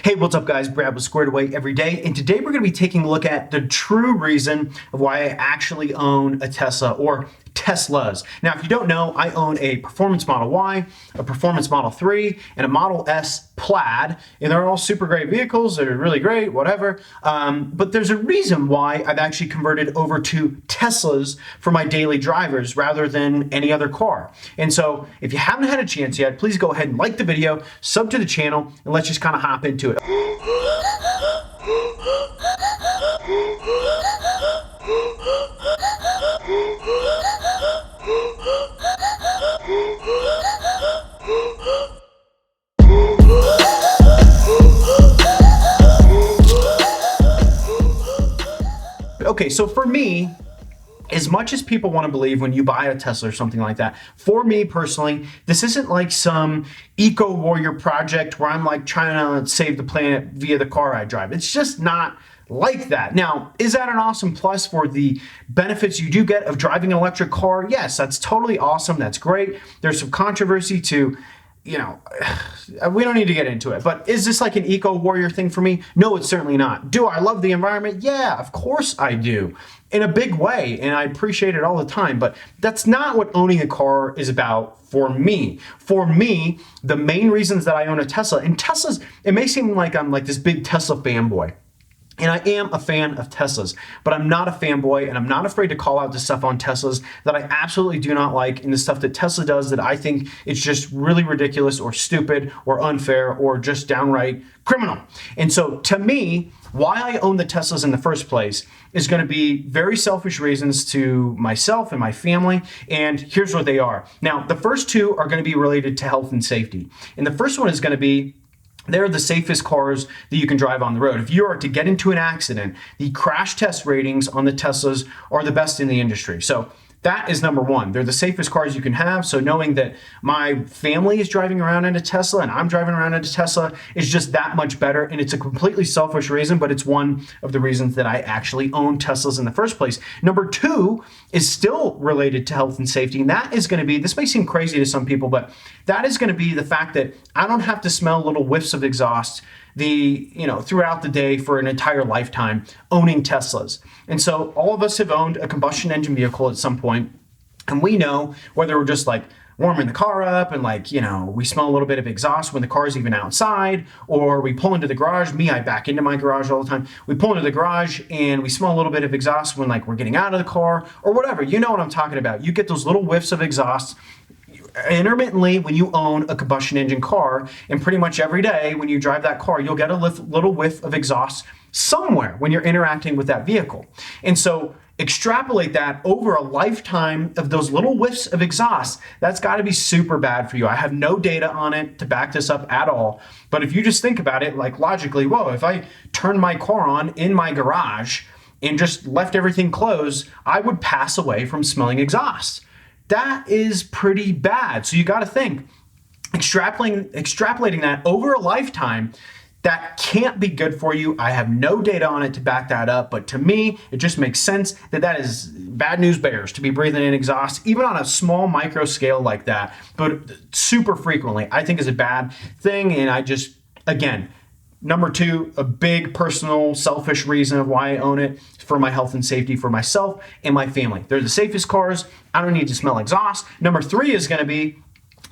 Hey, what's up guys? Brad with Squared Away Every Day, and today we're going to be taking a look at the true reason of why I actually own a Tesla or Teslas. Now, if you don't know, I own a Performance Model Y, a Performance Model 3, and a Model S Plaid, and they're all super great vehicles. They're really great, whatever. But there's a reason why I've actually converted over to Teslas for my daily drivers rather than any other car. And so if you haven't had a chance yet, please go ahead and like the video, sub to the channel, and let's just kind of hop into it. Okay, so for me, as much as people want to believe when you buy a Tesla or something like that, for me personally, this isn't like some eco warrior project where I'm like trying to save the planet via the car I drive. It's just not like that. Now, is that an awesome plus for the benefits you do get of driving an electric car? Yes, that's totally awesome. That's great. There's some controversy to, we don't need to get into it, but is this like an eco warrior thing for me? No, it's certainly not. Do I love the environment? Yeah, of course I do, in a big way, and I appreciate it all the time, but that's not what owning a car is about for me. For me, the main reasons that I own a Tesla, and Teslas, it may seem like I'm like this big Tesla fanboy. And I am a fan of Teslas, but I'm not a fanboy, and I'm not afraid to call out the stuff on Teslas that I absolutely do not like, and the stuff that Tesla does that I think is just really ridiculous or stupid or unfair or just downright criminal. And so to me, why I own the Teslas in the first place is going to be very selfish reasons to myself and my family, and here's what they are. Now, the first two are going to be related to health and safety. And the first one is going to be they're the safest cars that you can drive on the road. If you are to get into an accident, the crash test ratings on the Teslas are the best in the industry. So that is number one. They're the safest cars you can have. So knowing that my family is driving around in a Tesla and I'm driving around in a Tesla is just that much better. And it's a completely selfish reason, but it's one of the reasons that I actually own Teslas in the first place. Number two is still related to health and safety. And that is going to be, this may seem crazy to some people, but that is going to be the fact that I don't have to smell little whiffs of exhaust throughout the day for an entire lifetime owning Teslas. And so all of us have owned a combustion engine vehicle at some point, and we know whether we're just like warming the car up and we smell a little bit of exhaust when the car's even outside, or we pull into the garage. I back into my garage all the time. We pull into the garage and we smell a little bit of exhaust when we're getting out of the car or whatever. You know what I'm talking about. You get those little whiffs of exhaust intermittently when you own a combustion engine car, and pretty much every day when you drive that car, you'll get a little whiff of exhaust somewhere when you're interacting with that vehicle. And so extrapolate that over a lifetime of those little whiffs of exhaust, that's got to be super bad for you. I have no data on it to back this up at all, but if you just think about it logically, whoa, if I turn my car on in my garage and just left everything closed, I would pass away from smelling exhaust. That is pretty bad. So you got to think, extrapolating that over a lifetime, that can't be good for you. I have no data on it to back that up, but to me, it just makes sense that is bad news bears to be breathing in exhaust, even on a small micro scale like that, but super frequently, I think is a bad thing. And I just, again, number two, a big personal selfish reason of why I own it for my health and safety for myself and my family. They're the safest cars. I don't need to smell exhaust. Number three is going to be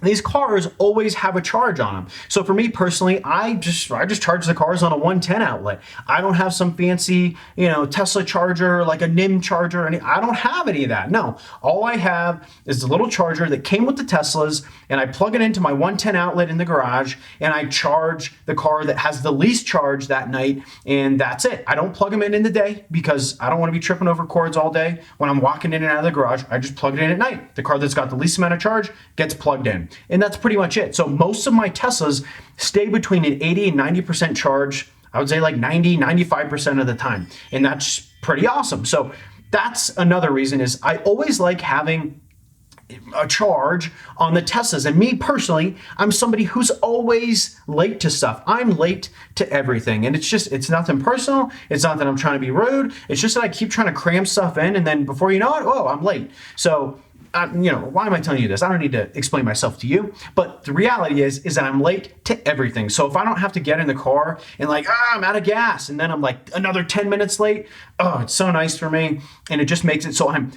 these cars always have a charge on them. So for me personally, I just charge the cars on a 110 outlet. I don't have some fancy, Tesla charger, like a NIM charger. I don't have any of that. No, all I have is the little charger that came with the Teslas, and I plug it into my 110 outlet in the garage, and I charge the car that has the least charge that night, and that's it. I don't plug them in the day because I don't want to be tripping over cords all day. When I'm walking in and out of the garage, I just plug it in at night. The car that's got the least amount of charge gets plugged in. And that's pretty much it. So most of my Teslas stay between an 80 and 90% charge. I would say like 90, 95% of the time. And that's pretty awesome. So that's another reason is I always like having a charge on the Teslas. And me personally, I'm somebody who's always late to stuff. I'm late to everything. And it's nothing personal. It's not that I'm trying to be rude. It's just that I keep trying to cram stuff in. And then before you know it, oh, I'm late. So why am I telling you this? I don't need to explain myself to you, but the reality is that I'm late to everything. So if I don't have to get in the car and like, I'm out of gas, and then I'm like another 10 minutes late, oh, it's so nice for me. And it just makes it so I'm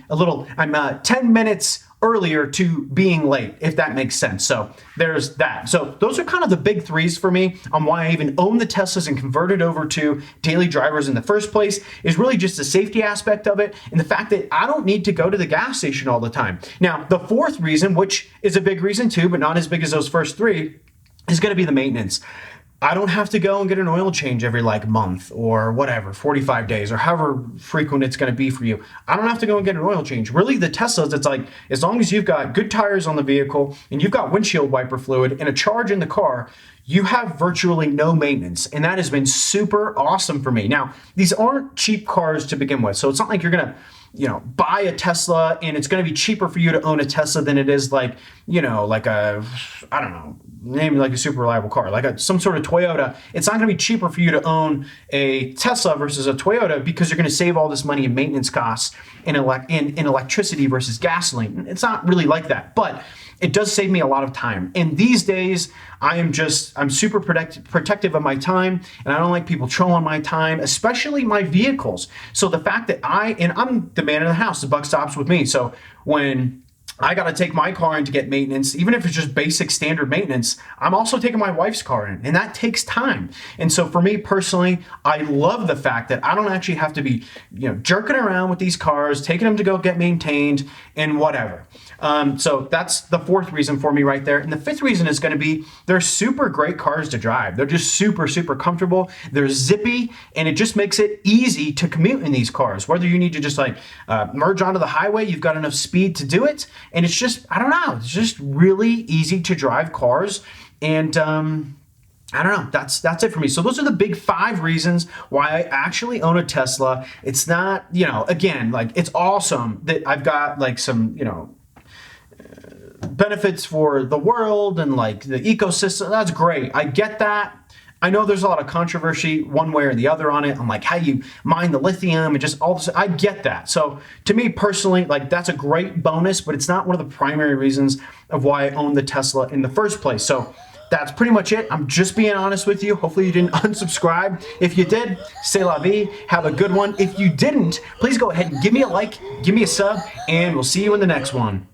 10 minutes earlier to being late, if that makes sense. So there's that. So those are kind of the big threes for me on why I even own the Teslas and converted over to daily drivers in the first place, is really just the safety aspect of it and the fact that I don't need to go to the gas station all the time. Now, the fourth reason, which is a big reason too, but not as big as those first three, is going to be the maintenance. I don't have to go and get an oil change every like month or whatever, 45 days or however frequent it's going to be for you. I don't have to go and get an oil change. Really, the Teslas, it's like, as long as you've got good tires on the vehicle and you've got windshield wiper fluid and a charge in the car, you have virtually no maintenance. And that has been super awesome for me. Now, these aren't cheap cars to begin with. So it's not like you're going to buy a Tesla and it's going to be cheaper for you to own a Tesla than it is like, like a, I don't know, name like a super reliable car, like some sort of Toyota. It's not going to be cheaper for you to own a Tesla versus a Toyota because you're going to save all this money in maintenance costs in electricity versus gasoline. It's not really like that, but it does save me a lot of time. And these days, I'm super protective of my time, and I don't like people trolling my time, especially my vehicles. So the fact that I'm the man in the house, the buck stops with me. So when I got to take my car in to get maintenance, even if it's just basic standard maintenance, I'm also taking my wife's car in, and that takes time. And so for me personally, I love the fact that I don't actually have to be, jerking around with these cars, taking them to go get maintained and whatever. So that's the fourth reason for me right there. And the fifth reason is going to be they're super great cars to drive. They're just super, super comfortable. They're zippy, and it just makes it easy to commute in these cars. Whether you need to just merge onto the highway, you've got enough speed to do it. And it's just, I don't know, it's just really easy to drive cars. And I don't know, that's it for me. So those are the big 5 reasons why I actually own a Tesla. It's not, again, like, it's awesome that I've got like some, benefits for the world and like the ecosystem. That's great. I get that. I know there's a lot of controversy one way or the other on it, on like how you mine the lithium and just all this. I get that. So to me personally, like, that's a great bonus, but it's not one of the primary reasons of why I own the Tesla in the first place. So that's pretty much it. I'm just being honest with you. Hopefully you didn't unsubscribe. If you did, c'est la vie. Have a good one. If you didn't, please go ahead and give me a like, give me a sub, and we'll see you in the next one.